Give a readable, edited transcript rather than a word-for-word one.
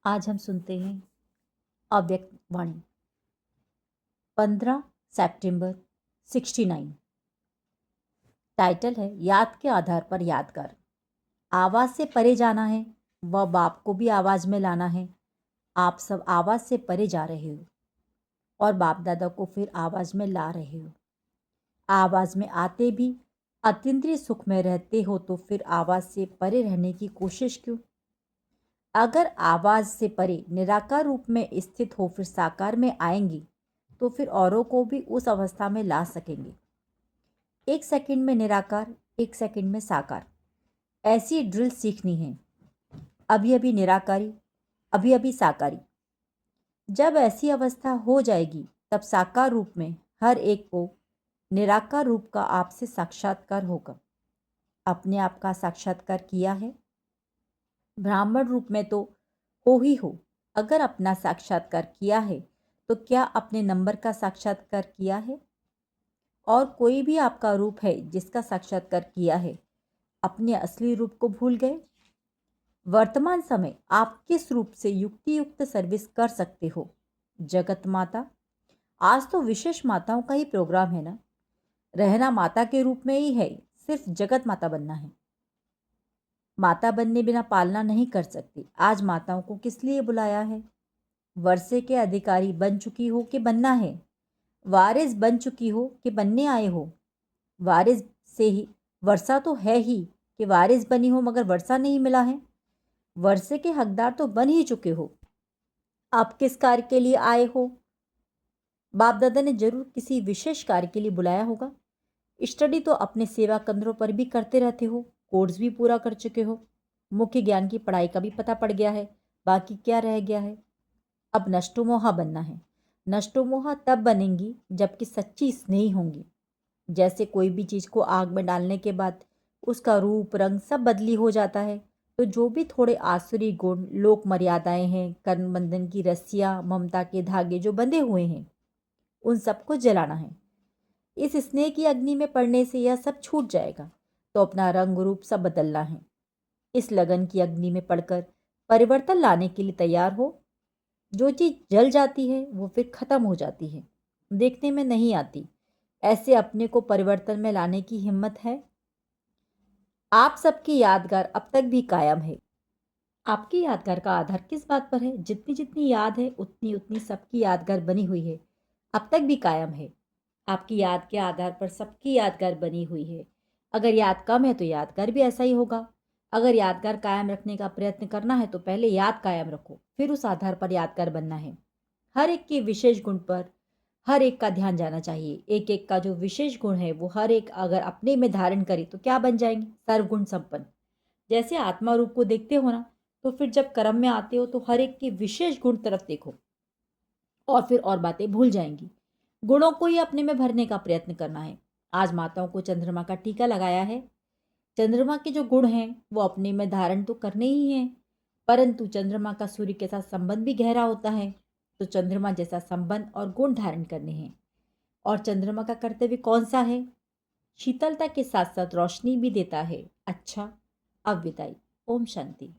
आज हम सुनते हैं अव्यक्त वाणी। 15 सितंबर 69। टाइटल है याद के आधार पर यादगार। आवाज़ से परे जाना है व बाप को भी आवाज़ में लाना है। आप सब आवाज़ से परे जा रहे हो और बाप दादा को फिर आवाज़ में ला रहे हो। आवाज़ में आते भी अतीन्द्रिय सुख में रहते हो तो फिर आवाज़ से परे रहने की कोशिश क्यों? अगर आवाज़ से परे निराकार रूप में स्थित हो फिर साकार में आएंगी तो फिर औरों को भी उस अवस्था में ला सकेंगे। 1 सेकंड में निराकार, 1 सेकंड में साकार, ऐसी ड्रिल सीखनी है। अभी अभी निराकारी, अभी अभी साकारी। जब ऐसी अवस्था हो जाएगी तब साकार रूप में हर एक को निराकार रूप का आपसे साक्षात्कार होगा। अपने आप का साक्षात्कार किया है? ब्राह्मण रूप में तो हो ही हो। अगर अपना साक्षात्कार किया है तो क्या अपने नंबर का साक्षात्कार किया है? और कोई भी आपका रूप है जिसका साक्षात्कार किया है, अपने असली रूप को भूल गए? वर्तमान समय आप किस रूप से युक्ति युक्त सर्विस कर सकते हो? जगत माता। आज तो विशेष माताओं का ही प्रोग्राम है ना। रहना माता के रूप में ही है, सिर्फ जगत माता बनना है। माता बनने बिना पालना नहीं कर सकती। आज माताओं को किस लिए बुलाया है? वर्षे के अधिकारी बन चुकी हो कि बनना है? वारिस बन चुकी हो कि बनने आए हो? वारिस से ही वर्षा तो है ही कि वारिस बनी हो मगर वर्षा नहीं मिला है। वर्षे के हकदार तो बन ही चुके हो। आप किस कार्य के लिए आए हो? बाप दादा ने जरूर किसी विशेष कार्य के लिए बुलाया होगा। स्टडी तो अपने सेवा केंद्रों पर भी करते रहते हो, कोर्स भी पूरा कर चुके हो, मुख्य ज्ञान की पढ़ाई का भी पता पड़ गया है। बाकी क्या रह गया है? अब नष्टोमोहा बनना है। नष्टोमोहा तब बनेंगी जबकि सच्ची स्नेही होंगी। जैसे कोई भी चीज़ को आग में डालने के बाद उसका रूप रंग सब बदली हो जाता है, तो जो भी थोड़े आसुरी गुण, लोक मर्यादाएं हैं, कर्म बंधन की रस्सियाँ, ममता के धागे जो बंधे हुए हैं, उन सबको जलाना है। इस स्नेह की अग्नि में पड़ने से यह सब छूट जाएगा, तो अपना रंग रूप सब बदलना है। इस लगन की अग्नि में पड़कर परिवर्तन लाने के लिए तैयार हो। जो चीज़ जल जाती है वो फिर खत्म हो जाती है, देखने में नहीं आती। ऐसे अपने को परिवर्तन में लाने की हिम्मत है? आप सबकी यादगार अब तक भी कायम है। आपकी यादगार का आधार किस बात पर है? जितनी जितनी याद है उतनी उतनी सबकी यादगार बनी हुई है, अब तक भी कायम है। आपकी याद के आधार पर सबकी यादगार बनी हुई है। अगर याद कम है तो यादगार भी ऐसा ही होगा। अगर यादगार कायम रखने का प्रयत्न करना है तो पहले याद कायम रखो, फिर उस आधार पर यादगार बनना है। हर एक के विशेष गुण पर हर एक का ध्यान जाना चाहिए। एक एक का जो विशेष गुण है वो हर एक अगर अपने में धारण करे तो क्या बन जाएंगे? सर्वगुण संपन्न। जैसे आत्मा रूप को देखते हो ना, तो फिर जब कर्म में आते हो तो हर एक के विशेष गुण तरफ देखो और फिर और बातें भूल जाएंगी। गुणों को ही अपने में भरने का प्रयत्न करना है। आज माताओं को चंद्रमा का टीका लगाया है। चंद्रमा के जो गुण हैं वो अपने में धारण तो करने ही हैं, परंतु चंद्रमा का सूर्य के साथ संबंध भी गहरा होता है, तो चंद्रमा जैसा संबंध और गुण धारण करने हैं। और चंद्रमा का कर्तव्य कौन सा है? शीतलता के साथ साथ रोशनी भी देता है। अच्छा, अब विदाई। ओम शांति।